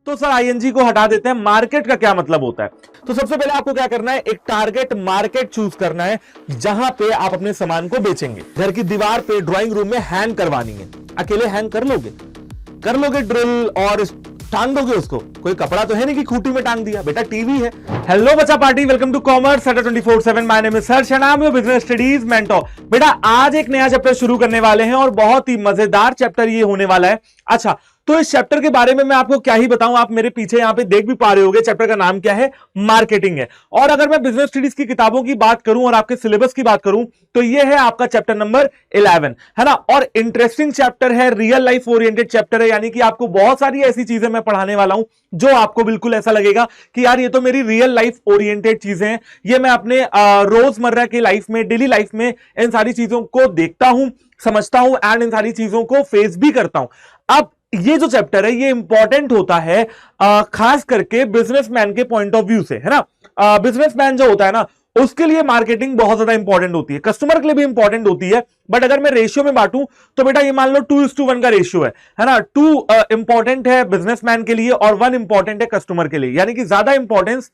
तो sir ING को हटा देते हैं, मार्केट का क्या मतलब होता है? तो सबसे पहले आपको क्या करना है, एक टारगेट मार्केट चूज करना है जहां पे आप अपने सामान को बेचेंगे। घर की दीवार पे, ड्राइंग रूम में हैंग करवानी है। अकेले हैंग कर लोगे ड्रिल और टांग दोगे उसको? कोई कपड़ा तो है नहीं कि खूंटी में टांग दिया, बेटा टीवी है। हेलो बच्चा party, welcome to commerce 24/7। My name is Harsh and I am your business studies mentor. बेटा आज एक नया चैप्टर शुरू करने वाले हैं और बहुत ही मजेदार चैप्टर ये होने वाला है। अच्छा, तो इस चैप्टर के बारे में मैं आपको क्या ही बताऊं, आप मेरे पीछे यहां पे देख भी पा रहे होगे। चैप्टर का नाम क्या है? मार्केटिंग है। और अगर मैं बिजनेस स्टडीज की किताबों की बात करूं और आपके सिलेबस की बात करूं तो ये है आपका चैप्टर नंबर 11, है ना। और इंटरेस्टिंग चैप्टर है, रियल लाइफ ओरिएंटेड चैप्टर है, यानी कि आपको बहुत सारी ऐसी चीजें मैं पढ़ाने वाला हूं जो आपको बिल्कुल ऐसा लगेगा कि यार ये तो मेरी रियल लाइफ ओरिएंटेड चीजें हैं, ये मैं अपने रोजमर्रा की लाइफ में, डेली लाइफ में इन सारी चीजों को देखता हूं, समझता हूं एंड इन सारी चीजों को फेस भी करता हूं। अब ये जो चैप्टर है ये इंपॉर्टेंट होता है खास करके बिजनेसमैन के पॉइंट ऑफ व्यू से, है ना। बिजनेसमैन जो होता है ना उसके लिए मार्केटिंग बहुत ज्यादा इंपॉर्टेंट होती है, कस्टमर के लिए भी इंपॉर्टेंट होती है। बट अगर मैं रेशियो में बांटूं तो बेटा ये मान लो 2:1 का रेशियो है ना। 2 इंपॉर्टेंट है बिजनेसमैन के लिए और 1 इंपॉर्टेंट है कस्टमर के लिए, यानी कि ज्यादा इंपॉर्टेंस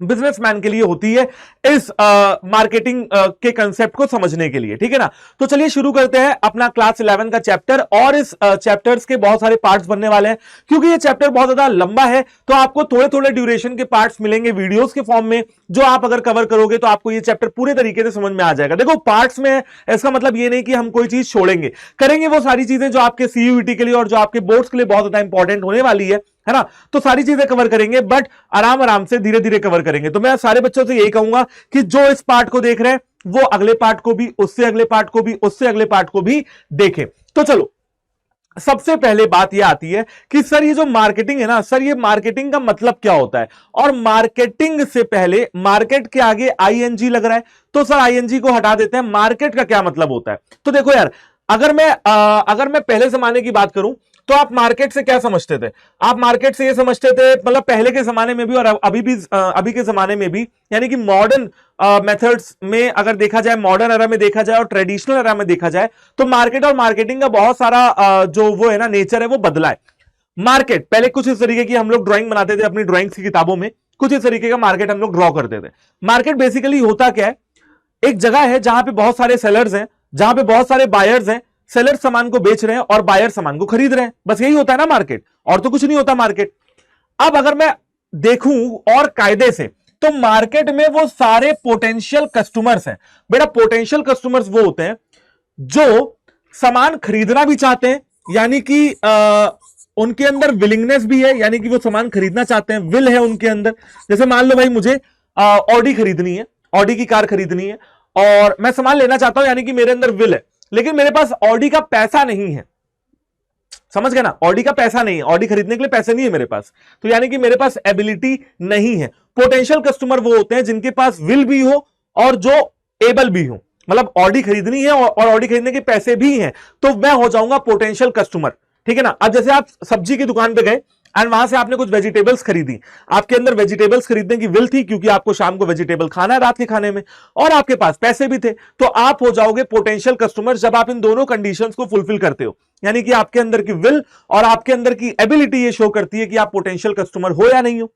बिजनेसमैन के लिए होती है इस मार्केटिंग के कंसेप्ट को समझने के लिए, ठीक है ना। तो चलिए शुरू करते हैं अपना क्लास 11 का चैप्टर। और इस चैप्टर्स के बहुत सारे पार्ट्स बनने वाले हैं, क्योंकि ये चैप्टर बहुत ज्यादा लंबा है तो आपको थोड़े थोड़े ड्यूरेशन के पार्ट्स मिलेंगे वीडियोस के फॉर्म में, जो आप अगर कवर करोगे तो आपको ये चैप्टर पूरे तरीके से समझ में आ जाएगा। देखो पार्ट्स में इसका मतलब ये नहीं कि हम कोई चीज छोड़ेंगे, करेंगे वो सारी चीजें जो आपके सीयूईटी के लिए और जो आपके बोर्ड्स के लिए बहुत ज्यादा इंपॉर्टेंट होने वाली है ना। तो सारी चीजें कवर करेंगे बट आराम आराम से धीरे धीरे कवर करेंगे। तो मैं सारे बच्चों से यही कहूंगा कि जो इस पार्ट को देख रहे हैं वो अगले पार्ट को भी, उससे अगले पार्ट को भी, उससे अगले पार्ट को भी देखें। तो चलो सबसे पहले बात यह आती है कि सर ये जो मार्केटिंग है ना, सर ये मार्केटिंग का मतलब क्या होता है? और मार्केटिंग से पहले मार्केट के आगे आईएनजी लग रहा है, तो सर आईएनजी को हटा देते हैं। मार्केट का क्या मतलब होता है? तो देखो यार, अगर मैं पहले जमाने की बात करूं तो आप मार्केट से क्या समझते थे? आप मार्केट से ये समझते थे, मतलब पहले के जमाने में भी और अभी के जमाने में भी, यानी कि मॉडर्न मेथड्स में अगर देखा जाए, मॉडर्न एरा में देखा जाए और ट्रेडिशनल एरा में देखा जाए तो मार्केट और मार्केटिंग का बहुत सारा जो वो है ना नेचर है वो बदला है। मार्केट पहले कुछ इस तरीके की हम लोग ड्राइंग बनाते थे अपनी ड्राइंग्स की किताबों में, कुछ इस तरीके का मार्केट हम लोग ड्रॉ करते थे। मार्केट बेसिकली होता क्या है? एक जगह है जहां पे बहुत सारे सेलर्स हैं, जहां पे बहुत सारे बायर्स हैं, सेलर सामान को बेच रहे हैं और बायर सामान को खरीद रहे हैं, बस यही होता है ना मार्केट, और तो कुछ नहीं होता मार्केट। अब अगर मैं देखूं और कायदे से तो मार्केट में वो सारे पोटेंशियल कस्टमर्स हैं। बेटा पोटेंशियल कस्टमर्स वो होते हैं जो सामान खरीदना भी चाहते हैं, यानी कि उनके अंदर विलिंगनेस भी है, यानी कि वो सामान खरीदना चाहते हैं, विल है उनके अंदर। जैसे मान लो भाई मुझे ऑडी खरीदनी है, ऑडी की कार खरीदनी है और मैं सामान लेना चाहता हूं, यानी कि मेरे अंदर विल है, लेकिन मेरे पास ऑडी का पैसा नहीं है। समझ गए ना, ऑडी का पैसा नहीं है, ऑडी खरीदने के लिए पैसे नहीं है मेरे पास, तो यानी कि मेरे पास एबिलिटी नहीं है। पोटेंशियल कस्टमर वो होते हैं जिनके पास विल भी हो और जो एबल भी हो, मतलब ऑडी खरीदनी है और ऑडी खरीदने के पैसे भी हैं, तो मैं हो जाऊंगा पोटेंशियल कस्टमर, ठीक है ना। अब जैसे आप सब्जी की दुकान पे गए एंड वहां से आपने कुछ वेजिटेबल्स खरीदी, आपके अंदर वेजिटेबल्स खरीदने की विल थी क्योंकि आपको शाम को वेजिटेबल खाना है रात के खाने में, और आपके पास पैसे भी थे, तो आप हो जाओगे पोटेंशियल कस्टमर जब आप इन दोनों कंडीशंस को फुलफिल करते हो, यानी कि आपके अंदर की विल और आपके अंदर की एबिलिटी ये शो करती है कि आप पोटेंशियल कस्टमर हो या नहीं हो।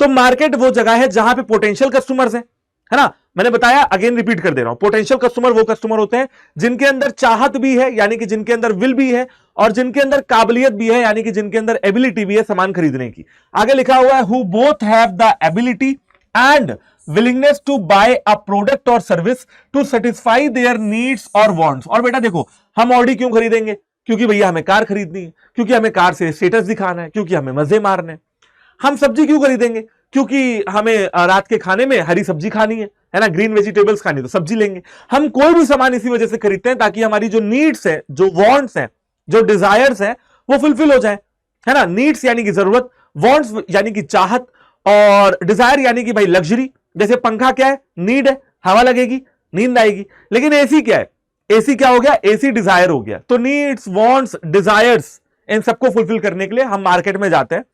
तो मार्केट वो जगह है जहां पे पोटेंशियल कस्टमर्स हैं, है ना। मैंने बताया, अगेन रिपीट कर दे रहा हूं, पोटेंशियल कस्टमर वो कस्टमर होते हैं जिनके अंदर चाहत भी है, यानी कि जिनके अंदर विल भी है, और जिनके अंदर काबिलियत भी है, यानी कि जिनके अंदर एबिलिटी भी है सामान खरीदने की। आगे लिखा हुआ है who both have the ability and willingness to buy a product और service to satisfy their needs और वांट्स। और बेटा देखो, हम ऑडी क्यों खरीदेंगे? क्योंकि भैया हमें कार खरीदनी है, क्योंकि हमें कार से स्टेटस दिखाना है, क्योंकि हमें मजे मारने हैं। हम सब्जी क्यों खरीदेंगे? क्योंकि हमें रात के खाने में हरी सब्जी खानी है ना, ग्रीन वेजिटेबल्स खानी, तो सब्जी लेंगे। हम कोई भी सामान इसी वजह से खरीदते हैं ताकि हमारी जो नीड्स है, जो वांट्स हैं, जो डिजायर्स हैं, वो फुलफिल हो जाए, है ना। नीड्स यानी कि जरूरत, वांट्स यानी कि चाहत, और डिजायर यानी कि भाई लग्जरी। जैसे पंखा क्या है? नीड है, हवा लगेगी नींद आएगी। लेकिन एसी क्या है? एसी क्या हो गया? एसी डिजायर हो गया। तो नीड्स, वांट्स, डिजायर्स, इन सबको फुलफिल करने के लिए हम मार्केट में जाते हैं।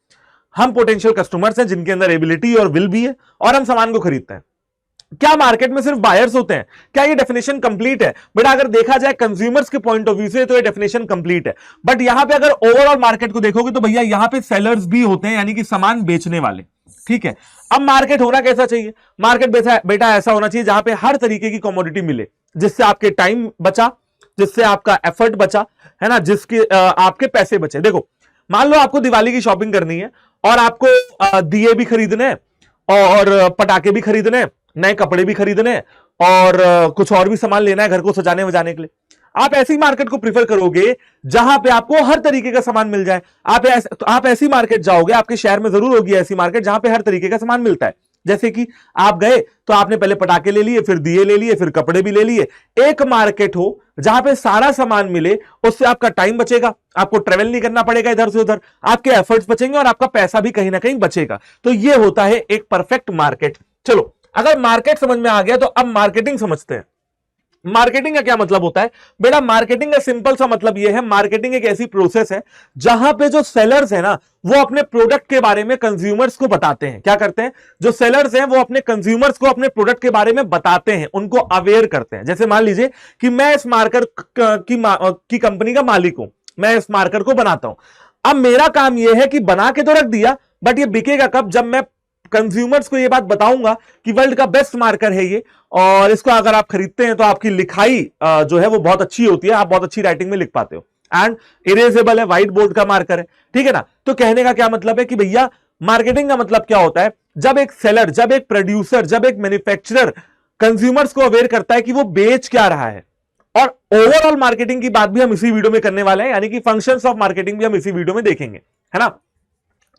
हम पोटेंशियल कस्टमर्स हैं जिनके अंदर एबिलिटी और विल भी है और हम सामान को खरीदते हैं। क्या मार्केट में सिर्फ बायर्स होते हैं? क्या ये डेफिनेशन कंप्लीट है? बेटा अगर देखा जाए कंज्यूमर्स के पॉइंट ऑफ व्यू से तो ये डेफिनेशन कंप्लीट है, बट यहां पे अगर ओवरऑल मार्केट को देखोगे तो भैया यहां पे सेलर्स भी होते हैं, यानी कि सामान बेचने वाले। ठीक है, अब मार्केट होना कैसा चाहिए? मार्केट बेटा ऐसा होना चाहिए जहां पे हर तरीके की कमोडिटी मिले, जिससे आपके टाइम बचा, जिससे आपका एफर्ट बचा, है ना, जिसके आपके पैसे बचे। देखो मान लो आपको दिवाली की शॉपिंग करनी है और आपको दिए भी खरीदने हैं और पटाखे भी खरीदने हैं, नए कपड़े भी खरीदने हैं और कुछ और भी सामान लेना है घर को सजाने वजाने के लिए। आप ऐसी मार्केट को प्रीफर करोगे जहां पे आपको हर तरीके का सामान मिल जाए। आप ऐसी मार्केट जाओगे, आपके शहर में जरूर होगी ऐसी मार्केट जहां पे हर तरीके का सामान मिलता है। जैसे कि आप गए तो आपने पहले पटाखे ले लिए, फिर दिए ले लिए, फिर कपड़े भी ले लिए। एक मार्केट हो जहां पे सारा सामान मिले, उससे आपका टाइम बचेगा, आपको ट्रेवल नहीं करना पड़ेगा इधर से उधर, आपके एफर्ट्स बचेंगे और आपका पैसा भी कहीं ना कहीं बचेगा। तो ये होता है एक परफेक्ट मार्केट। चलो अगर मार्केट समझ में आ गया तो अब मार्केटिंग समझते हैं। मार्केटिंग का क्या मतलब होता है? बेटा मार्केटिंग का सिंपल सा मतलब यह है, मार्केटिंग एक ऐसी प्रोसेस है जहां पे जो सेलर्स है ना वो अपने प्रोडक्ट के बारे में कंज्यूमर्स को बताते हैं। क्या करते हैं? जो सेलर्स हैं वो अपने कंज्यूमर्स को अपने प्रोडक्ट के बारे में बताते हैं, उनको अवेयर करते हैं। जैसे मान लीजिए कि मैं इस मार्कर की कंपनी का मालिक हूं, मैं इस मार्कर को बनाता हूं। अब मेरा काम यह है कि बना के तो रख दिया, बट ये बिकेगा कब? जब मैं कंज्यूमर्स को ये बात बताऊंगा कि वर्ल्ड का बेस्ट मार्कर है ये, और इसको अगर आप खरीदते हैं तो आपकी लिखाई जो है वो बहुत अच्छी होती है, आप बहुत अच्छी राइटिंग में लिख पाते हो, एंड इरेजेबल है, व्हाइट बोर्ड का मार्कर है। ठीक है ना? तो कहने का क्या मतलब है कि भैया मार्केटिंग का मतलब क्या होता है? जब एक सेलर, जब एक प्रोड्यूसर, जब एक मैन्युफैक्चरर कंज्यूमर्स को अवेयर करता है कि वो बेच क्या रहा है। और ओवरऑल मार्केटिंग की बात भी हम इसी वीडियो में करने वाले हैं, यानी कि फंक्शंस ऑफ मार्केटिंग भी हम इसी वीडियो में देखेंगे, है ना।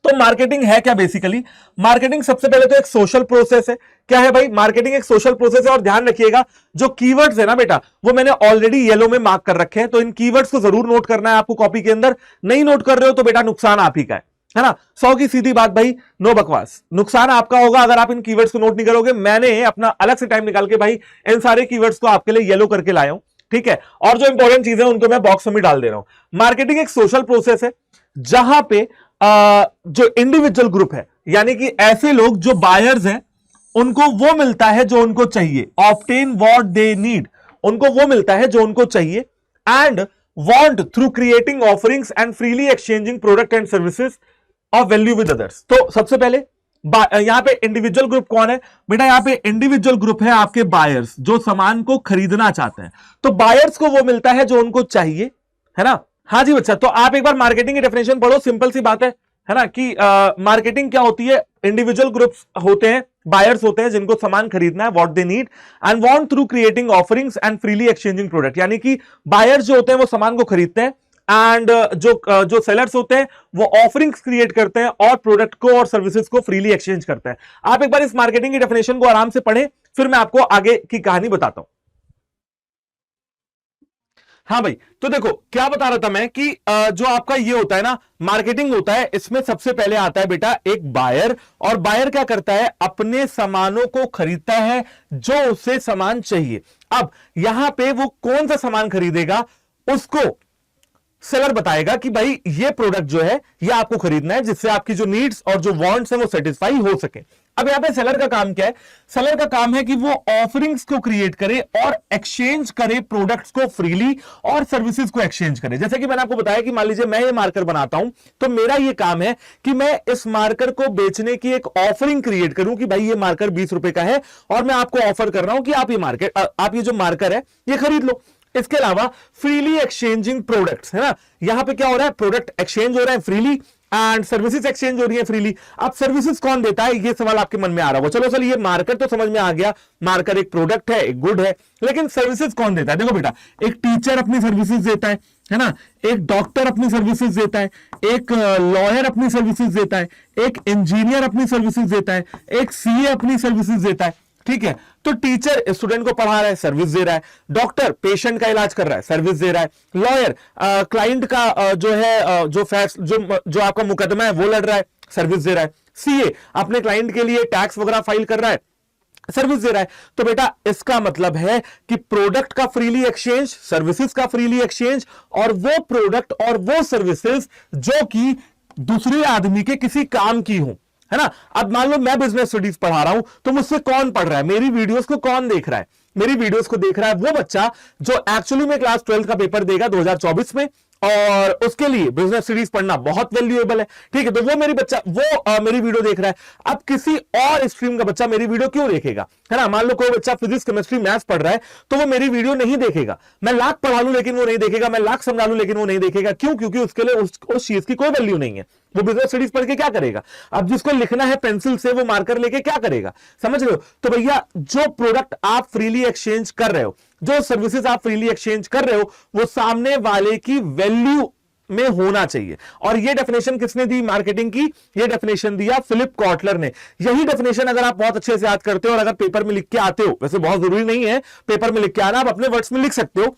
तो मार्केटिंग है क्या? बेसिकली मार्केटिंग सबसे पहले तो एक सोशल प्रोसेस है। क्या है भाई? मार्केटिंग एक सोशल प्रोसेस है। और ध्यान रखिएगा जो कीवर्ड्स है ना बेटा, वो मैंने ऑलरेडी येलो में मार्क कर रखे हैं, तो इन कीवर्ड्स को जरूर नोट करना है आपको कॉपी के अंदर। नहीं नोट कर रहे हो तो बेटा नुकसान आप ही का है ना। 100 की सीधी बात भाई, नो बकवास, नुकसान आपका होगा अगर आप इन कीवर्ड्स को नोट नहीं करोगे। मैंने अपना अलग से टाइम निकाल के भाई इन सारे कीवर्ड्स को आपके लिए येलो करके लाया हूं, ठीक है। और जो इंपॉर्टेंट चीजें उनको मैं बॉक्स में डाल दे रहा हूं। मार्केटिंग एक सोशल प्रोसेस है जहां पे जो इंडिविजुअल ग्रुप है, यानी कि ऐसे लोग जो बायर्स हैं, उनको वो मिलता है जो उनको चाहिए, ऑब्टेन व्हाट दे नीड, उनको वो मिलता है जो उनको चाहिए, and want through creating offerings and freely exchanging product and services of value with others. तो सबसे पहले यहां पे इंडिविजुअल ग्रुप कौन है बेटा? यहां पे इंडिविजुअल ग्रुप है आपके बायर्स, जो सामान को खरीदना चाहते हैं। तो बायर्स को वो मिलता है जो उनको चाहिए, है ना। हाँ जी बच्चा, तो आप एक बार मार्केटिंग की डेफिनेशन पढ़ो, सिंपल सी बात है ना, कि मार्केटिंग क्या होती है? इंडिविजुअल ग्रुप्स होते हैं, बायर्स होते हैं जिनको सामान खरीदना है, what they need and want through creating offerings and freely exchanging product. यानी कि बायर्स जो होते हैं वो सामान को खरीदते हैं, एंड जो सेलर्स होते हैं वो ऑफरिंग्स क्रिएट करते हैं और प्रोडक्ट को और सर्विसेज को फ्रीली एक्सचेंज करते हैं। आप एक बार इस मार्केटिंग की डेफिनेशन को आराम से पढ़ें, फिर मैं आपको आगे की कहानी बताता हूं। हाँ भाई, तो देखो क्या बता रहा था मैं कि जो आपका ये होता है ना, मार्केटिंग होता है, इसमें सबसे पहले आता है बेटा एक बायर। और बायर क्या करता है? अपने सामानों को खरीदता है जो उसे सामान चाहिए। अब यहां पे वो कौन सा सामान खरीदेगा उसको सेलर बताएगा कि भाई ये प्रोडक्ट जो है ये आपको खरीदना है, जिससे आपकी जो नीड्स और जो वांट्स है वो सेटिस्फाई हो सके। अब यहां पे सेलर का काम क्या है? सेलर का काम है कि वो ऑफरिंग्स को क्रिएट करे और एक्सचेंज करे प्रोडक्ट्स को फ्रीली और सर्विसेज को एक्सचेंज करे। जैसे कि मैंने आपको बताया कि मान लीजिए मैं ये मार्कर बनाता हूं, तो मेरा ये काम है कि मैं इस मार्कर को बेचने की एक ऑफरिंग क्रिएट करूं कि भाई ये मार्कर 20 रुपए का है और मैं आपको ऑफर कर रहा हूं कि आप ये जो मार्कर है ये खरीद लो। इसके अलावा फ्रीली एक्सचेंजिंग प्रोडक्ट्स, है ना, यहां पे क्या हो रहा है? प्रोडक्ट एक्सचेंज हो रहा है फ्रीली एंड सर्विसेज एक्सचेंज हो रही है फ्रीली। अब सर्विसेज कौन देता है? ये सवाल आपके मन में आ रहा होगा। चलो ये मार्कर तो समझ में आ गया, मार्कर एक प्रोडक्ट है, एक गुड है, लेकिन सर्विसेज कौन देता है? देखो बेटा, एक टीचर अपनी सर्विसेज देता है ना, एक डॉक्टर अपनी सर्विसेज देता है, एक लॉयर अपनी सर्विसेज देता है, एक इंजीनियर अपनी सर्विसेज देता है, एक सीए अपनी सर्विसेज देता है, ठीक है। तो टीचर स्टूडेंट को पढ़ा रहा है, सर्विस दे रहा है। डॉक्टर पेशेंट का इलाज कर रहा है, सर्विस दे रहा है। लॉयर क्लाइंट का जो है जो आपका मुकदमा है वो लड़ रहा है, सर्विस दे रहा है। सीए अपने क्लाइंट के लिए टैक्स वगैरह फाइल कर रहा है, सर्विस दे रहा है। तो बेटा इसका मतलब है कि प्रोडक्ट का फ्रीली एक्सचेंज, सर्विसेज का फ्रीली एक्सचेंज, और वो प्रोडक्ट और वो सर्विसेज जो कि दूसरे आदमी के किसी काम की हो, है ना। अब मान लो मैं बिजनेस स्टडीज पढ़ा रहा हूं, तो मुझसे कौन पढ़ रहा है, मेरी वीडियोस को कौन देख रहा है, मेरी वीडियोस को देख रहा है वो बच्चा जो एक्चुअली में क्लास 12 का पेपर देगा 2024 में, और उसके लिए बिजनेस स्टडीज पढ़ना बहुत वैल्यूएबल है। ठीक है, तो वो मेरी वीडियो देख रहा है। अब किसी और स्ट्रीम का बच्चा मेरी वीडियो क्यों देखेगा, है ना। मान लो कोई बच्चा फिजिक्स, केमिस्ट्री, मैथ्स पढ़ रहा है, तो वो मेरी वीडियो नहीं देखेगा। मैं लाख पढ़ा लूं लेकिन वो नहीं देखेगा, मैं लाख समझा लूं लेकिन वो नहीं देखेगा। क्यों? क्योंकि उसके लिए उस चीज की कोई वैल्यू नहीं है। वो बिजनेस स्टडीज पढ़ के क्या करेगा? अब जिसको लिखना है पेंसिल से, वो मार्कर लेके क्या करेगा? समझ रहे हो। तो भैया जो प्रोडक्ट आप फ्रीली एक्सचेंज कर रहे हो, जो सर्विसेज आप फ्रीली एक्सचेंज कर रहे हो, वो सामने वाले की वैल्यू में होना चाहिए। और ये डेफिनेशन किसने दी मार्केटिंग की? ये डेफिनेशन दिया फिलिप कॉटलर ने। यही डेफिनेशन अगर आप बहुत अच्छे से याद करते हो और अगर पेपर में लिख के आते हो, वैसे बहुत जरूरी नहीं है पेपर में लिख के आना, आप अपने वर्ड्स में लिख सकते हो,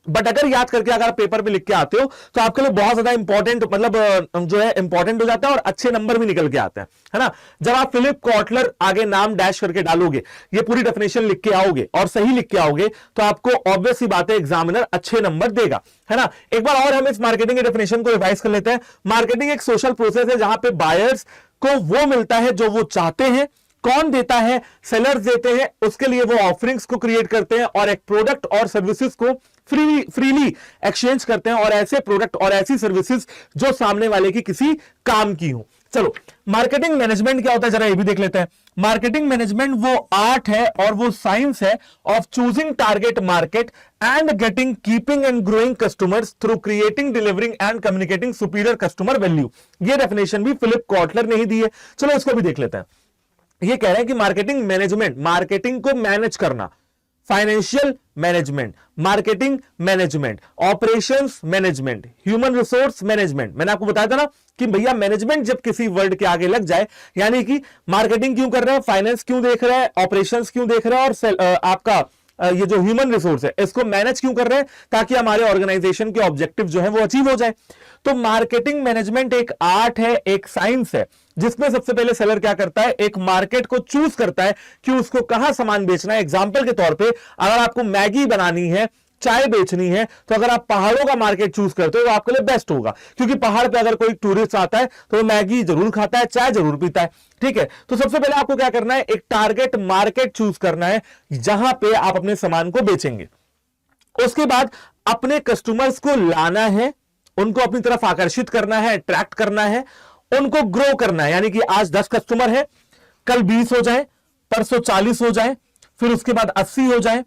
बट अगर याद करके अगर आप पेपर पे लिख के आते हो तो आपके लिए बहुत ज्यादा इंपॉर्टेंट, मतलब जो है इंपॉर्टेंट हो जाता है और अच्छे नंबर भी निकल के आते हैं, है ना। जब आप फिलिप कॉटलर आगे नाम डैश करके डालोगे, ये पूरी डेफिनेशन लिख के आओगे और सही लिख के आओगे, तो आपको ऑब्वियस ही बात है एग्जामिनर अच्छे नंबर देगा, है ना। एक बार और हम इस मार्केटिंग की डेफिनेशन को रिवाइज कर लेते हैं। मार्केटिंग एक सोशल प्रोसेस है जहां पे बायर्स को वो मिलता है जो वो चाहते हैं। कौन देता है? सेलर्स देते हैं। उसके लिए वो ऑफरिंग्स को क्रिएट करते हैं और एक प्रोडक्ट और सर्विसेज को फ्रीली एक्सचेंज करते हैं, और ऐसे प्रोडक्ट और ऐसी सर्विसेज जो सामने वाले की किसी काम की हो। चलो, मार्केटिंग मैनेजमेंट क्या होता है जरा ये भी देख लेते हैं। मार्केटिंग मैनेजमेंट वो आर्ट है और वो साइंस है of choosing target market and getting, keeping and growing customers through creating, delivering and communicating superior customer value. ये डेफिनेशन भी फिलिप कॉटलर ने ही दी है। चलो इसको भी देख लेते हैं। ये कह रहे हैं कि मार्केटिंग मैनेजमेंट, मार्केटिंग को मैनेज करना, financial management, marketing management, operations management, human resource management. मैंने आपको बताया था ना कि भैया मैनेजमेंट जब किसी वर्ड के आगे लग जाए, यानी कि मार्केटिंग क्यों कर रहे हैं, फाइनेंस क्यों देख रहे हैं, ऑपरेशंस क्यों देख रहे हैं, और आपका ये जो ह्यूमन रिसोर्स है इसको मैनेज क्यों कर रहे हैं, ताकि हमारे ऑर्गेनाइजेशन के ऑब्जेक्टिव जो है वो अचीव हो जाए। तो मार्केटिंग मैनेजमेंट एक आर्ट है, एक साइंस है, जिसमें सबसे पहले सेलर क्या करता है, एक मार्केट को चूज करता है कि उसको कहां सामान बेचना है। एग्जांपल के तौर पे अगर आपको मैगी बनानी है, चाय बेचनी है, तो अगर आप पहाड़ों का मार्केट चूज करते हो तो आपके लिए बेस्ट होगा, क्योंकि पहाड़ पे अगर कोई टूरिस्ट आता है तो वो मैगी जरूर खाता है, चाय जरूर पीता है। ठीक है, तो सबसे पहले आपको क्या करना है, एक टारगेट मार्केट चूज करना है जहां पे आप अपने सामान को बेचेंगे। उसके बाद अपने कस्टमर्स को लाना है, उनको अपनी तरफ आकर्षित करना है, अट्रैक्ट करना है, उनको ग्रो करना है। यानी कि आज 10 कस्टमर है, कल 20 हो जाए, परसों 40 हो जाए, फिर उसके बाद 80 हो जाए,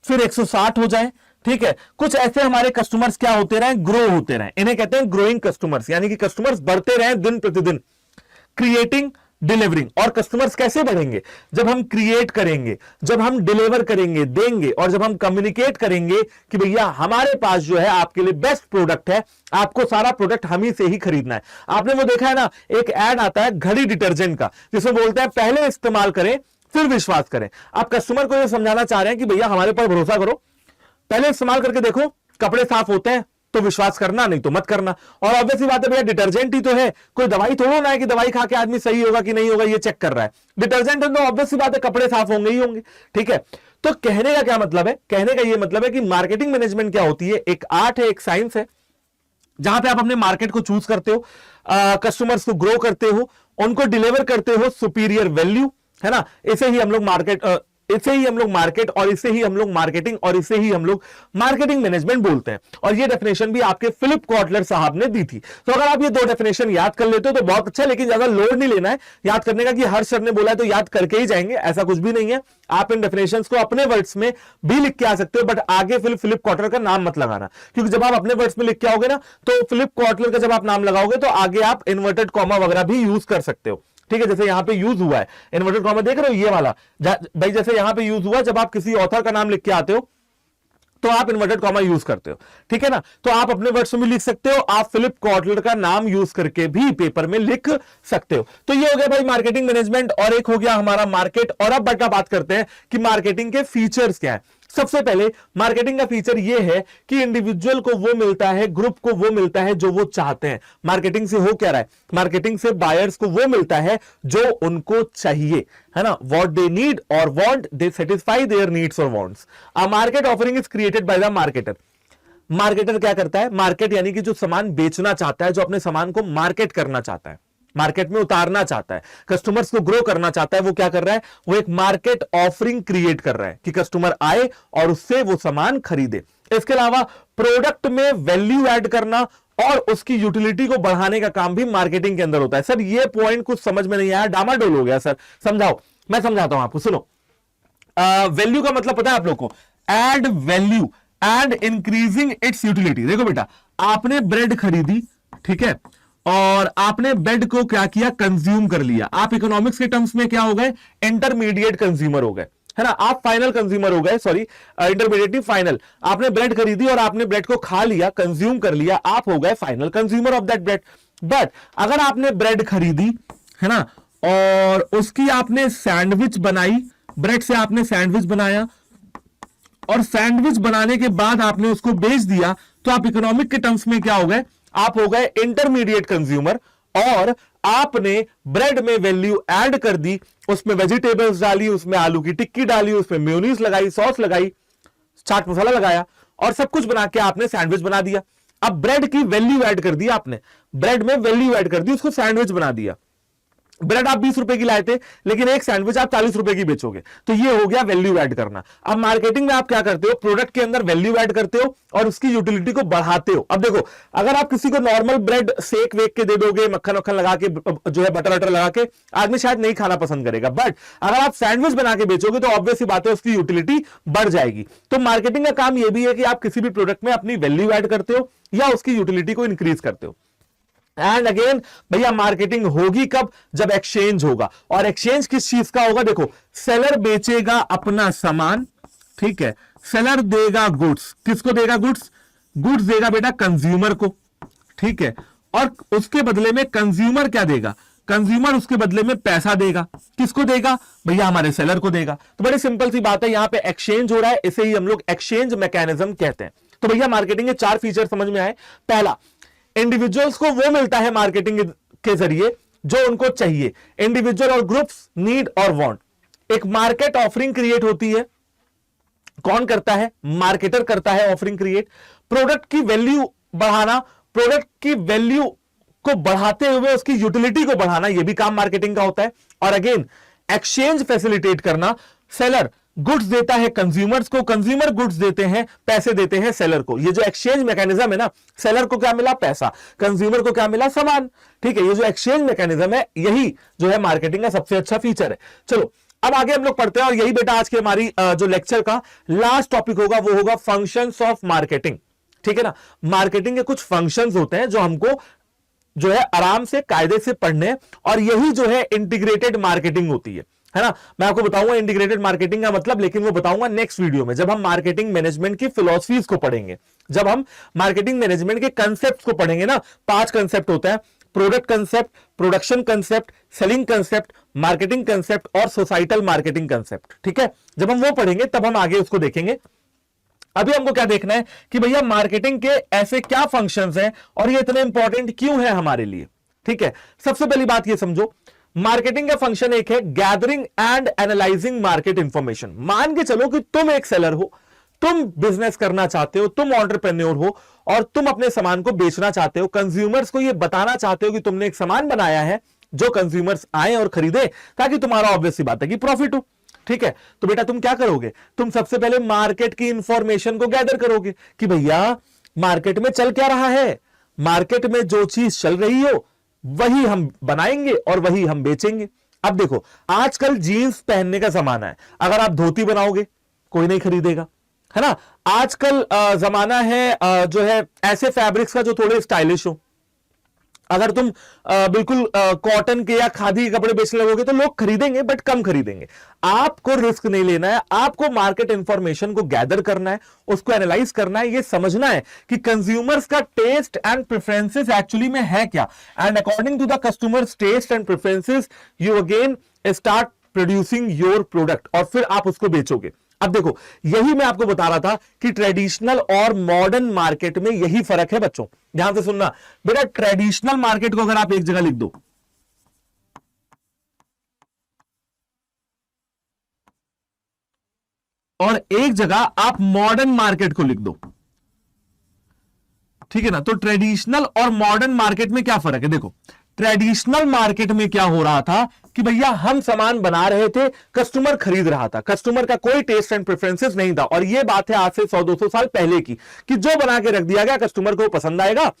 फिर 160 हो जाए। ठीक है, कुछ ऐसे हमारे कस्टमर्स क्या होते रहे, ग्रो होते रहे। इन्हें कहते हैं ग्रोइंग कस्टमर्स, यानी कि कस्टमर्स बढ़ते रहे दिन प्रतिदिन। Creating, delivering. और कस्टमर्स कैसे बढ़ेंगे, जब हम क्रिएट करेंगे, जब हम डिलीवर करेंगे, देंगे, और जब हम कम्युनिकेट करेंगे कि भैया हमारे पास जो है आपके लिए बेस्ट प्रोडक्ट है, आपको सारा प्रोडक्ट हम ही से ही खरीदना है। आपने वो देखा है ना, एक ऐड आता है घड़ी डिटर्जेंट का, जिसमें बोलते हैं पहले इस्तेमाल करें फिर विश्वास करें। आप कस्टमर को यह समझाना चाह रहे हैं कि भैया हमारे पर भरोसा करो, पहले इस्तेमाल करके देखो, कपड़े साफ होते हैं तो विश्वास करना, नहीं तो मत करना। और ऑब्वियसली बात है भैया, डिटर्जेंट ही तो है, कोई दवाई थोड़ा ना है कि दवाई खा के आदमी सही होगा कि नहीं होगा ये चेक कर रहा है। डिटर्जेंट है तो ऑब्वियसली बात है कपड़े साफ होंगे ही होंगे। ठीक है, तो कहने का क्या मतलब है, कहने का ये मतलब है कि मार्केटिंग मैनेजमेंट क्या होती है, एक आर्ट है, एक साइंस है, जहां पे आप अपने मार्केट को चूज करते हो, कस्टमर्स को ग्रो करते हो, उनको डिलीवर करते हो सुपीरियर वैल्यू, है ना। इसे ही हम लोग मार्केट और इसे ही हम लोग मार्केटिंग और इसे ही हम लोग मार्केटिंग मैनेजमेंट बोलते हैं। और ये डेफिनेशन भी आपके फिलिप कॉटलर साहब ने दी थी। तो अगर आप ये दो डेफिनेशन याद कर लेते हो तो बहुत अच्छा, लेकिन ज्यादा लोड नहीं लेना है याद करने का कि हर सर ने बोला है तो याद करके ही जाएंगे, ऐसा कुछ भी नहीं है। आप इन डेफिनेशंस को अपने वर्ड्स में भी लिख के आ सकते हो, बट आगे फिलिप कॉटलर का नाम मत लगाना, क्योंकि जब आप अपने वर्ड्स में लिख के आओगे ना, तो फिलिप कॉटलर का जब आप नाम लगाओगे तो आगे आप इन्वर्टेड कॉमा वगैरह भी यूज कर सकते हो। ठीक है, जैसे यहां पे यूज हुआ है इन्वर्टेड कॉमा, देख रहे हो ये वाला भाई, जैसे यहां पे यूज हुआ, जब आप किसी ऑथर का नाम लिख के आते हो तो आप इन्वर्टेड कॉमा यूज करते हो। ठीक है ना, तो आप अपने वर्ड्स में लिख सकते हो, आप फिलिप कॉटलर का नाम यूज करके भी पेपर में लिख सकते हो। तो ये हो गया भाई मार्केटिंग मैनेजमेंट, और एक हो गया हमारा मार्केट। और अब बेटा बात करते हैं कि मार्केटिंग के फीचर्स क्या है। सबसे पहले मार्केटिंग का फीचर यह है कि इंडिविजुअल को वो मिलता है, ग्रुप को वो मिलता है जो वो चाहते हैं। मार्केटिंग से हो क्या रहा है, मार्केटिंग से बायर्स को वो मिलता है जो उनको चाहिए, है ना। व्हाट दे नीड और want, they satisfy their needs और wants. A market offering is created by the marketer. Marketer क्या करता है, मार्केट यानी कि जो सामान बेचना चाहता है, जो अपने सामान को मार्केट करना चाहता है, मार्केट में उतारना चाहता है, कस्टमर्स को ग्रो करना चाहता है, वो क्या कर रहा है, वो एक मार्केट ऑफरिंग क्रिएट कर रहा है कि कस्टमर आए और उससे वो सामान खरीदे। इसके अलावा प्रोडक्ट में वैल्यू ऐड करना और उसकी यूटिलिटी को बढ़ाने का काम भी मार्केटिंग के अंदर होता है। सर ये पॉइंट कुछ समझ में नहीं आया, डामाडोल हो गया सर, समझाओ। मैं समझाता हूं आपको, सुनो। वैल्यू का मतलब पता है आप लोग को, add value and increasing its utility. देखो बेटा, आपने ब्रेड खरीदी, ठीक है, और आपने ब्रेड को क्या किया, कंज्यूम कर लिया। आप इकोनॉमिक्स के टर्म्स में क्या हो गए, इंटरमीडिएट कंज्यूमर हो गए, है ना। आप फाइनल कंज्यूमर हो गए, सॉरी इंटरमीडिएट नहीं, फाइनल। आपने ब्रेड खरीदी और आपने ब्रेड को खा लिया, कंज्यूम कर लिया, आप हो गए final consumer of that bread. But अगर आपने ब्रेड खरीदी, है ना, और उसकी आपने सैंडविच बनाई, ब्रेड से आपने सैंडविच बनाया और सैंडविच बनाने के बाद आपने उसको बेच दिया, तो आप इकोनॉमिक के टर्म्स में क्या हो गए, आप हो गए इंटरमीडिएट कंज्यूमर। और आपने ब्रेड में वैल्यू ऐड कर दी, उसमें वेजिटेबल्स डाली, उसमें आलू की टिक्की डाली, उसमें मेयोनीज लगाई, सॉस लगाई, चाट मसाला लगाया और सब कुछ बना के आपने सैंडविच बना दिया। अब ब्रेड की वैल्यू ऐड कर दी आपने, ब्रेड में वैल्यू ऐड कर दी, उसको सैंडविच बना दिया। ब्रेड आप 20 रुपए की लाए थे, लेकिन एक सैंडविच आप 40 रुपए की बेचोगे, तो ये हो गया वैल्यू ऐड करना। अब मार्केटिंग में आप क्या करते हो, प्रोडक्ट के अंदर वैल्यू ऐड करते हो और उसकी यूटिलिटी को बढ़ाते हो। अब देखो, अगर आप किसी को नॉर्मल ब्रेड सेक वेक के दे दोगे, मक्खन वक्खन लगा के, जो है बटर वटर लगा के, आदमी शायद नहीं खाना पसंद करेगा। बट अगर आप सैंडविच बना के बेचोगे तो ऑब्वियस बात है, उसकी यूटिलिटी बढ़ जाएगी। तो मार्केटिंग का काम यह भी है कि आप किसी भी प्रोडक्ट में अपनी वैल्यू ऐड करते हो या उसकी यूटिलिटी को इंक्रीज करते हो। एंड अगेन भैया, मार्केटिंग होगी कब, जब एक्सचेंज होगा। और एक्सचेंज किस चीज का होगा, देखो, सेलर बेचेगा अपना सामान, ठीक है, सेलर देगा गुड्स, किसको देगा गुड्स, गुड्स देगा बेटा कंज्यूमर को, ठीक है, और उसके बदले में कंज्यूमर क्या देगा, कंज्यूमर उसके बदले में पैसा देगा, किसको देगा भैया, हमारे सेलर को देगा। तो बड़ी सिंपल सी बात है, यहां पे एक्सचेंज हो रहा है, इसे ही हम लोग एक्सचेंज मैकेनिज्म कहते हैं। तो भैया मार्केटिंग के 4 फीचर समझ में आए। पहला, इंडिविजुअल्स को वो मिलता है मार्केटिंग के जरिए जो उनको चाहिए। इंडिविजुअल और ग्रुप्स नीड और वांट। एक मार्केट ऑफरिंग क्रिएट होती है, कौन करता है, मार्केटर करता है ऑफरिंग क्रिएट। प्रोडक्ट की वैल्यू बढ़ाना, प्रोडक्ट की वैल्यू को बढ़ाते हुए उसकी यूटिलिटी को बढ़ाना, यह भी काम मार्केटिंग का होता है। और अगेन एक्सचेंज फैसिलिटेट करना, सेलर गुड्स देता है कंज्यूमर्स को, कंज्यूमर गुड्स देते हैं, पैसे देते हैं सेलर को। ये जो एक्सचेंज मैकेनिज्म है ना, सेलर को क्या मिला, पैसा, कंज्यूमर को क्या मिला, सामान, ठीक है। ये जो एक्सचेंज मैकेनिज्म है, यही जो है मार्केटिंग का सबसे अच्छा फीचर है। चलो अब आगे हम लोग पढ़ते हैं, और यही बेटा आज की हमारी जो लेक्चर का लास्ट टॉपिक होगा, वो होगा फंक्शंस ऑफ मार्केटिंग, ठीक है ना। मार्केटिंग के कुछ फंक्शंस होते हैं जो हमको जो है आराम से कायदे से पढ़ने, और यही जो है इंटीग्रेटेड मार्केटिंग होती है ना। मैं आपको बताऊंगा इंटीग्रेटेड मार्केटिंग का मतलब, लेकिन वो बताऊंगा नेक्स्ट वीडियो में, जब हम मार्केटिंग मैनेजमेंट की फिलॉसफीज को पढ़ेंगे, जब हम मार्केटिंग मैनेजमेंट के कंसेप्ट को पढ़ेंगे ना। 5 कंसेप्ट होता है, product concept, production concept, selling concept, marketing concept और सोसाइटल मार्केटिंग कंसेप्ट, ठीक है। जब हम वो पढ़ेंगे तब हम आगे उसको देखेंगे। अभी हमको क्या देखना है कि भैया मार्केटिंग के ऐसे क्या फंक्शंस हैं और ये इतने इंपॉर्टेंट क्यों है हमारे लिए, ठीक है। सबसे पहली बात ये समझो, मार्केटिंग का फंक्शन एक है gathering and analysing market information. मान के चलो कि तुम एक सेलर हो, तुम बिजनेस करना चाहते हो, तुम एंटरप्रेन्योर हो और तुम अपने सामान को बेचना चाहते हो, कंज्यूमर्स को ये बताना चाहते हो कि तुमने एक सामान बनाया है जो कंज्यूमर्स आए और खरीदे, ताकि तुम्हारा ऑब्वियस सी बात है कि प्रॉफिट हो, ठीक है। तो बेटा तुम क्या करोगे, तुम सबसे पहले मार्केट की इंफॉर्मेशन को गैदर करोगे कि भैया मार्केट में चल क्या रहा है, मार्केट में जो चीज चल रही हो वही हम बनाएंगे और वही हम बेचेंगे। अब देखो आजकल जीन्स पहनने का जमाना है, अगर आप धोती बनाओगे कोई नहीं खरीदेगा, है ना। आजकल जमाना है जो है ऐसे फैब्रिक्स का जो थोड़े स्टाइलिश हो। अगर तुम बिल्कुल कॉटन के या खादी के कपड़े बेचने लगोगे तो लोग खरीदेंगे बट कम खरीदेंगे। आपको रिस्क नहीं लेना है, आपको मार्केट इंफॉर्मेशन को गैदर करना है, उसको एनालाइज करना है, ये समझना है कि कंज्यूमर्स का टेस्ट एंड प्रेफरेंसेस एक्चुअली में है क्या, and according to the customers taste and preferences you again start producing your product, और फिर आप उसको बेचोगे। अब देखो यही मैं आपको बता रहा था कि ट्रेडिशनल और मॉडर्न मार्केट में यही फर्क है बच्चों। ध्यान से सुनना बेटा, ट्रेडिशनल मार्केट को अगर आप एक जगह लिख दो, और एक जगह आप मॉडर्न मार्केट को लिख दो, ठीक है ना। तो ट्रेडिशनल और मॉडर्न मार्केट में क्या फर्क है, देखो ट्रेडिशनल मार्केट में क्या हो रहा था कि भैया हम सामान बना रहे थे, कस्टमर खरीद रहा था, कस्टमर का कोई टेस्ट एंड प्रेफरेंसेस नहीं था। और ये बात है आज से 100-200 साल पहले की, कि जो बना के रख दिया गया कस्टमर को पसंद आएगा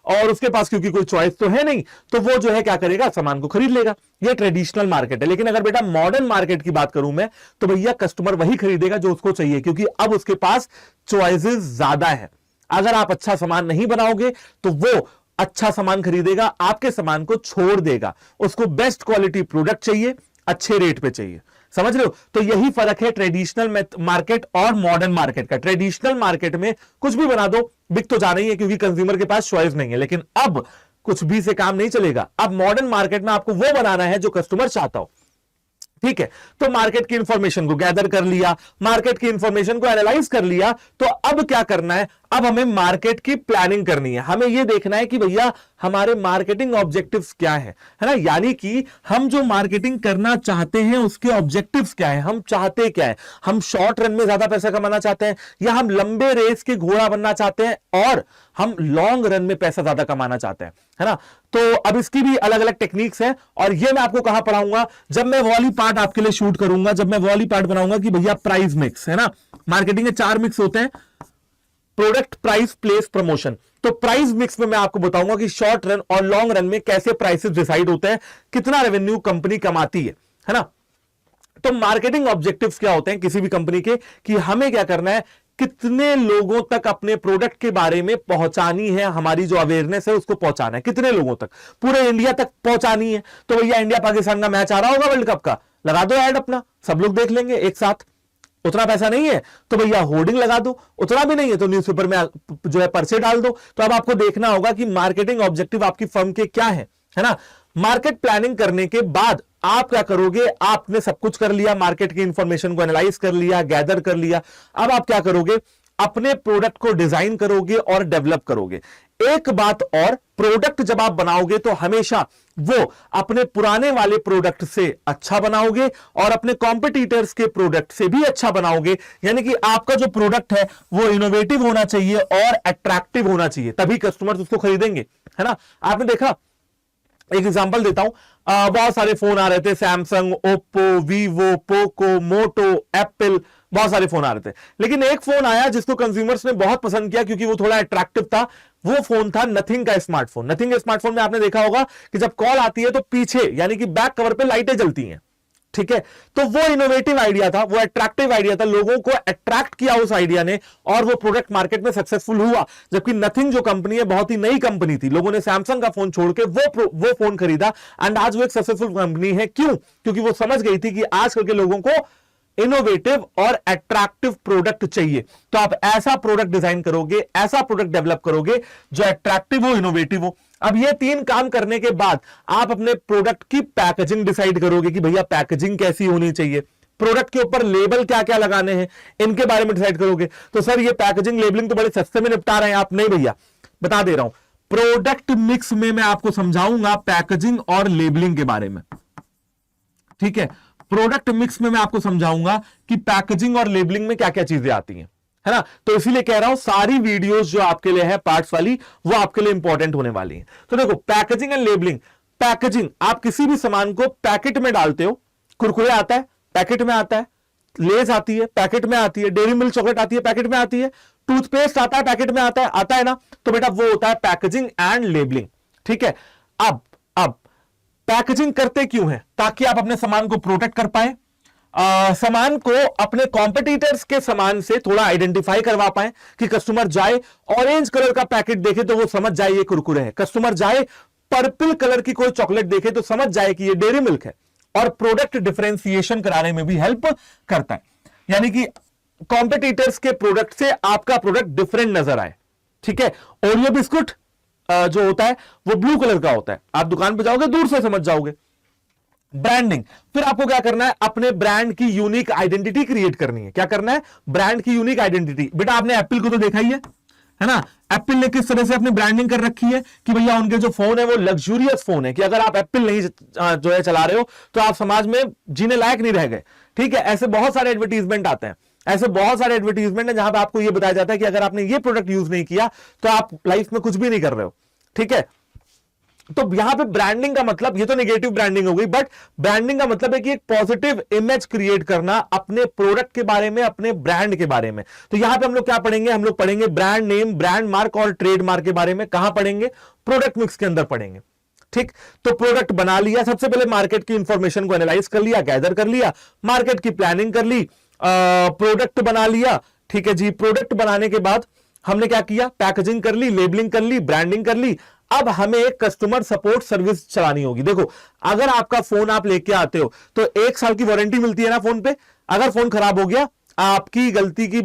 और उसके पास क्योंकि कोई चॉइस तो है नहीं, तो वो जो है क्या करेगा, सामान को खरीद लेगा। ये ट्रेडिशनल मार्केट है। लेकिन अगर बेटा मॉडर्न मार्केट की बात करूं मैं, तो भैया कस्टमर वही खरीदेगा जो उसको चाहिए, क्योंकि अब उसके पास चॉइसेस ज्यादा है। अगर आप अच्छा सामान नहीं बनाओगे तो वो अच्छा सामान खरीदेगा, आपके सामान को छोड़ देगा। उसको बेस्ट क्वालिटी प्रोडक्ट चाहिए, अच्छे रेट पे चाहिए। समझ रहे हो? तो यही फर्क है ट्रेडिशनल मार्केट और मॉडर्न मार्केट का। ट्रेडिशनल मार्केट में कुछ भी बना दो, बिक तो जाना ही है, क्योंकि कंज्यूमर के पास चॉइस नहीं है। लेकिन अब कुछ भी से काम नहीं चलेगा। अब मॉडर्न मार्केट में आपको वो बनाना है जो कस्टमर चाहता हो। ठीक है, तो मार्केट की इंफॉर्मेशन को गैदर कर लिया, मार्केट की इंफॉर्मेशन को एनालाइज कर लिया, तो अब क्या करना है, अब हमें मार्केट की प्लानिंग करनी है। हमें यह देखना है कि भैया हमारे मार्केटिंग ऑब्जेक्टिव्स क्या है ना, यानी कि हम जो मार्केटिंग करना चाहते हैं उसके ऑब्जेक्टिव्स क्या है, हम चाहते क्या है। हम शॉर्ट रन में ज्यादा पैसा कमाना चाहते हैं, या हम लंबे रेस के घोड़ा बनना चाहते हैं, और हम लॉन्ग रन में पैसा ज्यादा कमाना चाहते हैं, है ना। तो अब इसकी भी अलग अलग टेक्निक्स हैं, और ये मैं आपको कहां पढ़ाऊंगा, जब मैं वॉली पार्ट आपके लिए शूट करूंगा, जब मैं वॉली पार्ट बनाऊंगा कि भैया प्राइस मिक्स, है ना। मार्केटिंग के 4 मिक्स होते हैं, प्रोडक्ट, प्राइस, प्लेस, प्रमोशन। तो प्राइस मिक्स में मैं आपको बताऊंगा कि शॉर्ट रन और लॉन्ग रन में कैसे प्राइसेस डिसाइड होते हैं, कितना रेवेन्यू कंपनी कमाती है ना। तो मार्केटिंग ऑब्जेक्टिव्स क्या होते हैं किसी भी कंपनी के, कि हमें क्या करना है, कितने लोगों तक अपने प्रोडक्ट के बारे में पहुंचानी है, हमारी जो अवेयरनेस है उसको पहुंचाना है, कितने लोगों तक, पूरे इंडिया तक पहुंचानी है। तो भैया इंडिया पाकिस्तान का मैच आ रहा होगा वर्ल्ड कप का, लगा दो ऐड अपना, सब लोग देख लेंगे एक साथ। उतना पैसा नहीं है तो भैया होर्डिंग लगा दो, उतना भी नहीं है तो न्यूज़पेपर में जो है पर्चे डाल दो। तो अब आपको देखना होगा कि मार्केटिंग ऑब्जेक्टिव आपकी फर्म के क्या है ना। मार्केट प्लानिंग करने के बाद आप क्या करोगे, आपने सब कुछ कर लिया, मार्केट की इंफॉर्मेशन को एनालाइज कर लिया, गैदर कर लिया। अब आप क्या करोगे, अपने प्रोडक्ट को डिजाइन करोगे और डेवलप करोगे। एक बात और, प्रोडक्ट जब आप बनाओगे तो हमेशा वो अपने पुराने वाले प्रोडक्ट से अच्छा बनाओगे और अपने कॉम्पिटिटर्स के प्रोडक्ट से भी अच्छा बनाओगे। यानी कि आपका जो प्रोडक्ट है वो इनोवेटिव होना चाहिए और अट्रैक्टिव होना चाहिए, तभी कस्टमर्स उसको खरीदेंगे, है ना। आपने देखा, एक एग्जांपल देता हूं, बहुत सारे फोन आ रहे थे, सैमसंग, ओप्पो, वीवो, पोको, मोटो, एप्पल, बहुत सारे फोन आ रहे थे। लेकिन एक फोन आया जिसको कंज्यूमर्स ने बहुत पसंद किया क्योंकि वो थोड़ा अट्रैक्टिव था। वो फोन था नथिंग का स्मार्टफोन। नथिंग के स्मार्टफोन में आपने देखा होगा कि जब कॉल आती है तो पीछे यानी कि बैक कवर पे लाइटें जलती हैं। ठीक है, तो वो इनोवेटिव आइडिया था, वो अट्रैक्टिव आइडिया था, लोगों को अट्रैक्ट किया उस आइडिया ने और वो प्रोडक्ट मार्केट में सक्सेसफुल हुआ। जबकि नथिंग जो कंपनी है बहुत ही नई कंपनी थी, लोगों ने सैमसंग का फोन छोड़ के वो फोन खरीदा एंड आज वो एक सक्सेसफुल कंपनी है। क्यों? क्योंकि वो समझ गई थी कि आजकल के लोगों को इनोवेटिव और अट्रैक्टिव प्रोडक्ट चाहिए। तो आप ऐसा प्रोडक्ट डिजाइन करोगे, ऐसा प्रोडक्ट डेवलप करोगे जो अट्रैक्टिव हो, इनोवेटिव हो। अब ये 3 काम करने के बाद आप अपने प्रोडक्ट की पैकेजिंग डिसाइड करोगे कि भैया पैकेजिंग कैसी होनी चाहिए, प्रोडक्ट के ऊपर लेबल क्या क्या लगाने हैं, इनके बारे में डिसाइड करोगे। तो सर ये पैकेजिंग लेबलिंग तो बड़े सस्ते में निपटा रहे हैं आप। नहीं भैया, बता दे रहा हूं, प्रोडक्ट मिक्स में मैं आपको समझाऊंगा पैकेजिंग और लेबलिंग के बारे में। ठीक है, प्रोडक्ट मिक्स में मैं आपको समझाऊंगा कि पैकेजिंग और लेबलिंग में क्या क्या चीजें आती हैं, है ना। तो इसीलिए कह रहा हूं सारी वीडियोस जो आपके लिए है पार्ट्स वाली, वो आपके लिए इंपॉर्टेंट होने वाली हैं। तो देखो, पैकेजिंग एंड लेबलिंग। पैकेजिंग, आप किसी भी सामान को पैकेट में डालते हो, कुरकुरे आता है पैकेट में आता है, लेज आती है पैकेट में आती है, डेयरी मिल्क चॉकलेट आती है पैकेट में आती है, टूथपेस्ट आता है पैकेट में आता है ना। तो बेटा वो होता है पैकेजिंग एंड लेबलिंग। ठीक है, अब पैकेजिंग करते क्यों है? ताकि आप अपने सामान को प्रोटेक्ट कर पाए, सामान को अपने कॉम्पिटिटर्स के सामान से थोड़ा आइडेंटिफाई करवा पाए कि कस्टमर जाए ऑरेंज कलर का पैकेट देखे तो वो समझ जाए ये कुरकुरे है, कस्टमर जाए पर्पल कलर की कोई चॉकलेट देखे तो समझ जाए कि ये डेयरी मिल्क है। और प्रोडक्ट डिफरेंशिएशन कराने में भी हेल्प करता है, यानी कि कॉम्पिटिटर्स के प्रोडक्ट से आपका प्रोडक्ट डिफरेंट नजर आए। ठीक है, ओरियो बिस्कुट जो होता है वो ब्लू कलर का होता है, आप दुकान पे जाओगे दूर से समझ जाओगे। ब्रांडिंग, फिर आपको क्या करना है, अपने ब्रांड की यूनिक आइडेंटिटी क्रिएट करनी है। क्या करना है? ब्रांड की यूनिक आइडेंटिटी। बेटा आपने एप्पल को तो देखा ही है ना, एप्पल ने किस तरह से अपनी ब्रांडिंग कर रखी है कि भैया उनके जो फोन है वो लग्जूरियस फोन है, कि अगर आप एप्पल नहीं जो है चला रहे हो तो आप समाज में जीने लायक नहीं रह गए। ठीक है, ऐसे बहुत सारे एडवर्टीजमेंट आते हैं, ऐसे बहुत सारे एडवर्टीजमेंट है जहां पे आपको यह बताया जाता है कि अगर आपने ये प्रोडक्ट यूज नहीं किया तो आप लाइफ में कुछ भी नहीं कर रहे हो। ठीक है, तो यहां पे ब्रांडिंग का मतलब, ये तो नेगेटिव ब्रांडिंग हो गई, बट ब्रांडिंग का मतलब है कि एक पॉजिटिव इमेज क्रिएट करना अपने प्रोडक्ट के बारे में, अपने ब्रांड के बारे में। तो यहां पे हम लोग क्या पढ़ेंगे, हम लोग पढ़ेंगे ब्रांड नेम, ब्रांड मार्क और ट्रेडमार्क के बारे में। कहां पढ़ेंगे, प्रोडक्ट मिक्स के अंदर पढ़ेंगे। ठीक, तो प्रोडक्ट बना लिया, सबसे पहले मार्केट की इंफॉर्मेशन को एनालाइज कर लिया, गैदर कर लिया, मार्केट की प्लानिंग कर ली, प्रोडक्ट बना लिया। ठीक है जी, प्रोडक्ट बनाने के बाद हमने क्या किया, पैकेजिंग कर ली, लेबलिंग कर ली, ब्रांडिंग कर ली। अब हमें एक कस्टमर सपोर्ट सर्विस चलानी होगी। देखो, अगर आपका फोन आप लेके आते हो तो 1 साल की वारंटी मिलती है ना फोन पे। अगर फोन खराब हो गया, आपकी गलती की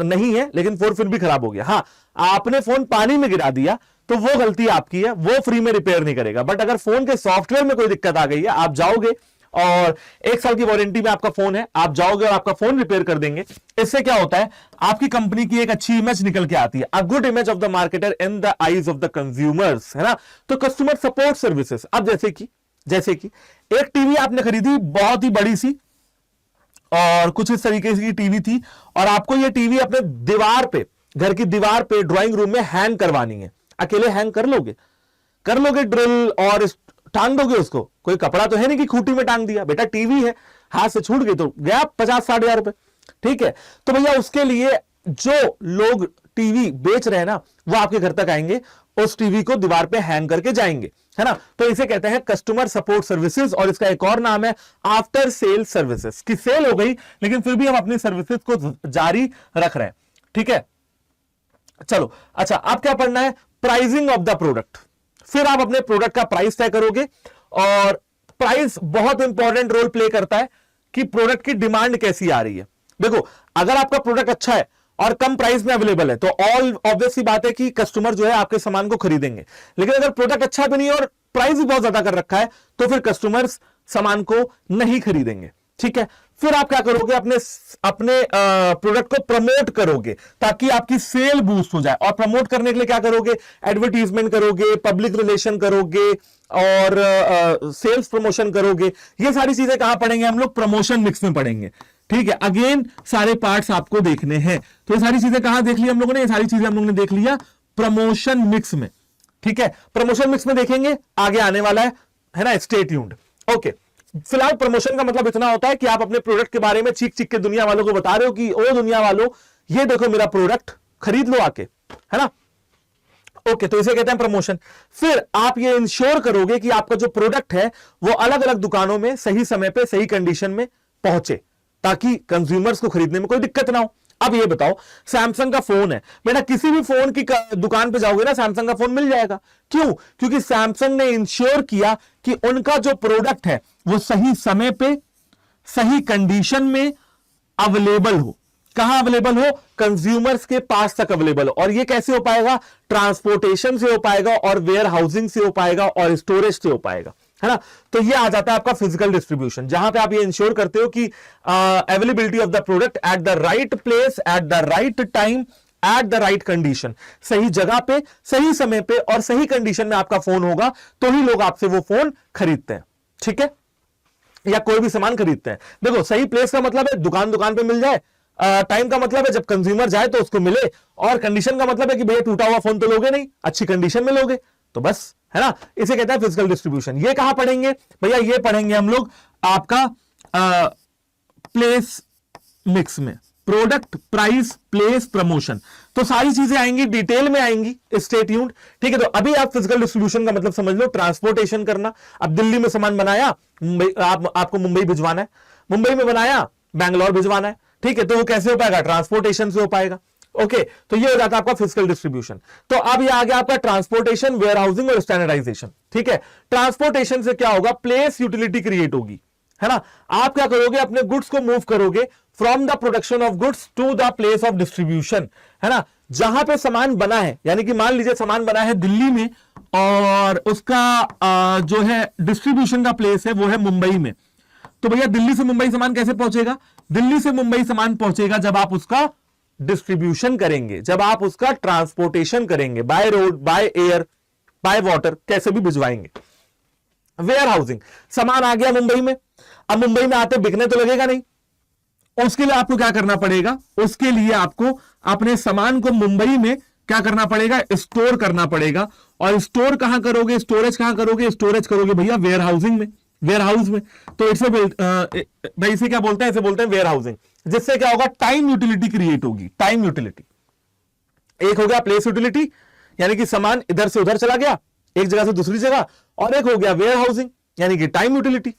नहीं है, लेकिन फोन फिर भी खराब हो गया, हाँ आपने फोन पानी में गिरा दिया तो वो गलती आपकी है, वो फ्री में रिपेयर नहीं करेगा। बट अगर फोन के सॉफ्टवेयर में कोई दिक्कत आ गई है, आप जाओगे और 1 साल की वारंटी में आपका फोन है, आप जाओगे और आपका फोन रिपेयर कर देंगे। इससे क्या होता है, आपकी कंपनी की एक अच्छी इमेज निकल के आती है, a good image of the marketer in the eyes of the consumers, है ना। तो कस्टमर सपोर्ट सर्विसेज, अब जैसे कि एक टीवी आपने खरीदी, बहुत ही बड़ी सी, और कुछ इस तरीके की टीवी थी, और आपको यह टीवी अपने दीवार पे, घर की दीवार पे, ड्राइंग रूम में हैंग करवानी है। अकेले हैंग कर लोगे ड्रिल और टांग दोगे उसको? कोई कपड़ा तो है नहीं कि खूंटी में टांग दिया, बेटा टीवी है, हाथ से छूट गई तो गया 50-60 हजार रुपए। ठीक है, तो भैया उसके लिए जो लोग टीवी बेच रहे हैं ना, वो आपके घर तक आएंगे, उस टीवी को दीवार पे हैंग करके जाएंगे, है ना। तो इसे कहते हैं कस्टमर सपोर्ट सर्विसेज, और इसका एक और नाम है आफ्टर सेल सर्विसेज। की सेल हो गई, लेकिन फिर भी हम अपनी सर्विसेज को जारी रख रहे हैं। ठीक है, चलो अच्छा, अब क्या पढ़ना है, प्राइसिंग ऑफ द प्रोडक्ट। फिर आप अपने प्रोडक्ट का प्राइस तय करोगे, और प्राइस बहुत इंपॉर्टेंट रोल प्ले करता है कि प्रोडक्ट की डिमांड कैसी आ रही है। देखो, अगर आपका प्रोडक्ट अच्छा है और कम प्राइस में अवेलेबल है तो ऑल ऑब्वियस सी बात है कि कस्टमर जो है आपके सामान को खरीदेंगे। लेकिन अगर प्रोडक्ट अच्छा भी नहीं है और प्राइस भी बहुत ज्यादा कर रखा है, तो फिर कस्टमर्स सामान को नहीं खरीदेंगे। ठीक है, फिर आप क्या करोगे, अपने प्रोडक्ट को प्रमोट करोगे ताकि आपकी सेल बूस्ट हो जाए। और प्रमोट करने के लिए क्या करोगे, एडवर्टीजमेंट करोगे, पब्लिक रिलेशन करोगे, और सेल्स प्रमोशन करोगे। ये सारी चीजें कहां पढ़ेंगे हम लोग, प्रमोशन मिक्स में पढ़ेंगे। ठीक है, अगेन सारे पार्ट्स आपको देखने हैं। तो ये सारी चीजें कहां देख ली हम लोगों ने, ये सारी चीजें हम लोगों ने देख लिया प्रमोशन मिक्स में। ठीक है, प्रमोशन मिक्स में देखेंगे, आगे आने वाला है ना, स्टे ट्यून्ड। ओके, फिलहाल प्रमोशन का मतलब इतना होता है कि आप अपने प्रोडक्ट के बारे में चीख चीख के दुनिया वालों को बता रहे हो कि ओ दुनिया वालों, ये देखो मेरा प्रोडक्ट, खरीद लो आके, है ना। ओके, तो इसे कहते हैं प्रमोशन। फिर आप ये इंश्योर करोगे कि आपका जो प्रोडक्ट है वो अलग अलग दुकानों में सही समय पे सही कंडीशन में पहुंचे, ताकि कंज्यूमर्स को खरीदने में कोई दिक्कत ना हो। अब ये बताओ, सैमसंग का फोन है बेटा, किसी भी फोन की दुकान पे जाओगे ना, सैमसंग का फोन मिल जाएगा। क्यों? क्योंकि सैमसंग ने इंश्योर किया कि उनका जो प्रोडक्ट है वो सही समय पे सही कंडीशन में अवेलेबल हो। कहां अवेलेबल हो? कंज्यूमर्स के पास तक अवेलेबल हो। और ये कैसे हो पाएगा? ट्रांसपोर्टेशन से हो पाएगा, और वेयर हाउसिंग से हो पाएगा, और स्टोरेज से हो पाएगा, है ना। तो ये आ जाता है आपका फिजिकल डिस्ट्रीब्यूशन, जहां पे आप ये इंश्योर करते हो कि availability of the product at the right place at the right time at the right condition. सही जगह पे, सही समय पे और सही कंडीशन में आपका फोन होगा, तो ही लोग आपसे वो फोन खरीदते हैं। ठीक है, या कोई भी सामान खरीदते हैं। देखो, सही प्लेस का मतलब है दुकान दुकान पे मिल जाए, टाइम का मतलब है जब कंज्यूमर जाए तो उसको मिले, और कंडीशन का मतलब है कि भैया टूटा हुआ फोन तो लोगे नहीं, अच्छी कंडीशन में लोगे, तो बस, है ना। इसे कहते हैं फिजिकल डिस्ट्रीब्यूशन। ये कहां पढ़ेंगे भैया? ये पढ़ेंगे हम लोग आपका प्लेस मिक्स में, प्रोडक्ट, प्राइस, प्लेस, प्रमोशन। तो सारी चीजें आएंगी, डिटेल में आएंगी, स्टे ट्यून्ड। ठीक है, तो अभी आप फिजिकल डिस्ट्रीब्यूशन का मतलब समझ लो, ट्रांसपोर्टेशन करना। अब दिल्ली में सामान बनाया, मुंबई, आपको मुंबई भिजवाना है, मुंबई में बनाया, बैंगलोर भिजवाना है। ठीक है, तो वो कैसे हो पाएगा? ट्रांसपोर्टेशन से हो पाएगा। ओके, तो ये हो जाता है आपका फिजिकल डिस्ट्रीब्यूशन। तो अब ये आ गया आपका ट्रांसपोर्टेशन, वेयर हाउसिंग और स्टैंडर्डाइजेशन। ठीक है, ट्रांसपोर्टेशन से क्या होगा? प्लेस यूटिलिटी क्रिएट होगी, है ना। आप क्या करोगे? अपने गुड्स को मूव करोगे from the production of goods to the place of distribution, है ना। जहां पे सामान बना है, यानी कि मान लीजिए सामान बना है दिल्ली में, और उसका जो है डिस्ट्रीब्यूशन का प्लेस है वो है मुंबई में। तो भैया दिल्ली से मुंबई सामान कैसे पहुंचेगा? दिल्ली से मुंबई सामान पहुंचेगा जब आप उसका डिस्ट्रीब्यूशन करेंगे, जब आप उसका ट्रांसपोर्टेशन करेंगे, by road, by air, by water, कैसे भी भिजवाएंगे। वेयर हाउसिंग, सामान आ गया मुंबई में, अब मुंबई में आते बिकने तो लगेगा नहीं, उसके लिए आपको क्या करना पड़ेगा? उसके लिए आपको अपने सामान को मुंबई में क्या करना पड़ेगा, स्टोर करना पड़ेगा। और स्टोर कहां करोगे, स्टोरेज कहां करोगे, स्टोरेज करोगे भैया वेयर हाउसिंग में, वेयर हाउस में। तो इसे भाई इसे क्या बोलते हैं, इसे बोलते हैं वेयर हाउसिंग। जिससे क्या होगा, टाइम यूटिलिटी क्रिएट होगी, टाइम यूटिलिटी। एक हो गया प्लेस यूटिलिटी, यानी कि सामान इधर से उधर चला गया, एक जगह से दूसरी जगह। और एक हो गया वेयर हाउसिंग, यानी कि टाइम यूटिलिटी।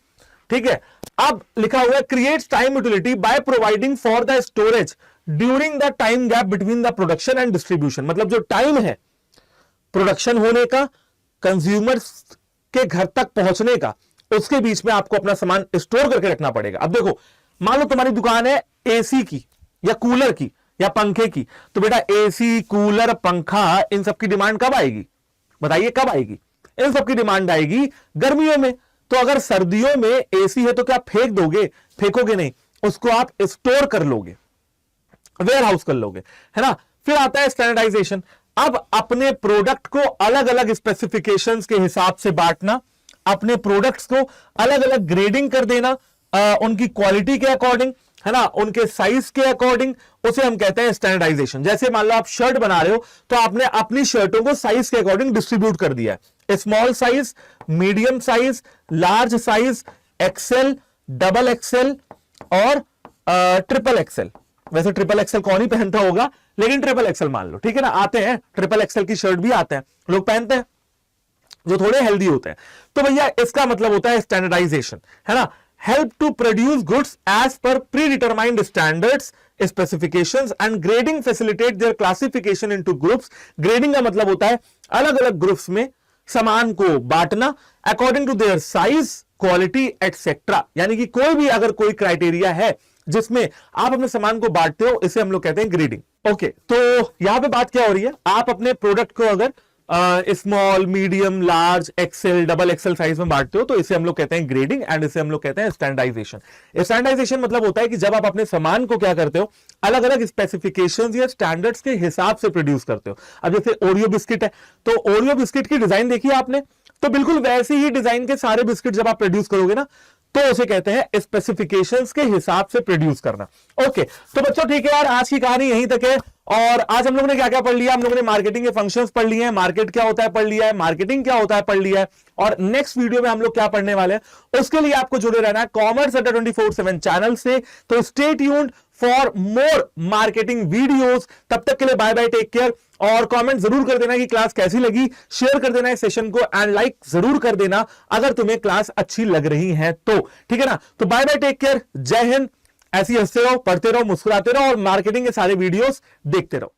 ठीक है, अब लिखा हुआ है creates time utility by providing for the storage during the time gap between the production and distribution. मतलब जो टाइम है प्रोडक्शन होने का, कंज्यूमर के घर तक पहुंचने का, उसके बीच में आपको अपना सामान स्टोर करके रखना पड़ेगा। अब देखो, मान लो तुम्हारी दुकान है एसी की या कूलर की या पंखे की, तो बेटा एसी, कूलर, पंखा, इन सब की डिमांड कब आएगी, बताइए कब आएगी? इन सब की डिमांड आएगी गर्मियों में। तो अगर सर्दियों में एसी है तो क्या फेंक दोगे? फेंकोगे नहीं, उसको आप स्टोर कर लोगे, वेयर हाउस कर लोगे, है ना। फिर आता है स्टैंडर्डाइजेशन। अब अपने प्रोडक्ट को अलग अलग स्पेसिफिकेशंस के हिसाब से बांटना, अपने प्रोडक्ट्स को अलग अलग ग्रेडिंग कर देना, उनकी क्वालिटी के अकॉर्डिंग, है ना, उनके साइज के अकॉर्डिंग, उसे हम कहते हैं स्टैंडर्डाइजेशन। जैसे मान लो आप शर्ट बना रहे हो, तो आपने अपनी शर्टों को साइज के अकॉर्डिंग डिस्ट्रीब्यूट कर दिया है, small size, medium size, large size, XL, double XL और ट्रिपल एक्सेल। वैसे ट्रिपल एक्सेल कौन ही पहनता होगा, लेकिन ट्रिपल एक्सेल मान लो, ठीक है ना, आते हैं ट्रिपल एक्सेल की शर्ट भी आते हैं, लोग पहनते हैं जो थोड़े हेल्दी होते हैं। तो भैया इसका मतलब होता है स्टैंडर्डाइजेशन, है ना। Help to produce goods as per predetermined standards, specifications and grading facilitate their classification into groups. Grading का मतलब होता है अलग अलग ग्रुप्स में सामान को बांटना according to their size, quality etcetera. यानी कि कोई भी अगर कोई क्राइटेरिया है जिसमें आप अपने सामान को बांटते हो, इसे हम लोग कहते हैं ग्रेडिंग। ओके, तो यहां पे बात क्या हो रही है, आप अपने प्रोडक्ट को अगर small, medium, large, XL, double XL size में बांटते हो, तो इसे हम लोग कहते हैं ग्रेडिंग एंड इसे हम लोग कहते हैं स्टैंडर्डाइजेशन। स्टैंडर्डाइजेशन मतलब होता है कि जब आप अपने सामान को क्या करते हो, अलग अलग स्पेसिफिकेशंस या स्टैंडर्ड्स के हिसाब से प्रोड्यूस करते हो। अब जैसे ओरियो बिस्किट है, तो ओरियो बिस्किट की डिजाइन देखी आपने, तो बिल्कुल वैसी ही डिजाइन के सारे बिस्किट जब आप प्रोड्यूस करोगे ना, तो उसे कहते हैं स्पेसिफिकेशंस के हिसाब से प्रोड्यूस करना। ओके, तो बच्चों ठीक है यार, आज की कहानी यहीं तक है। और आज हम लोगों ने क्या क्या पढ़ लिया, हम लोगों ने मार्केटिंग के फंक्शंस पढ़ लिए हैं, मार्केट क्या होता है पढ़ लिया है, मार्केटिंग क्या होता है पढ़ लिया है। और नेक्स्ट वीडियो में हम लोग क्या पढ़ने वाले हैं, उसके लिए आपको जुड़े रहना है कॉमर्स अड्डा 24/7 चैनल से। तो stay tuned for more marketing videos. तब तक के लिए बाय बाय, टेक केयर। और कमेंट जरूर कर देना कि क्लास कैसी लगी, शेयर कर देना इस सेशन को एंड लाइक जरूर कर देना अगर तुम्हें क्लास अच्छी लग रही है तो, ठीक है ना। तो बाय बाय, टेक केयर, जय हिंद। ऐसी हंसते रहो, पढ़ते रहो, मुस्कुराते रहो और मार्केटिंग के सारे वीडियोस देखते रहो।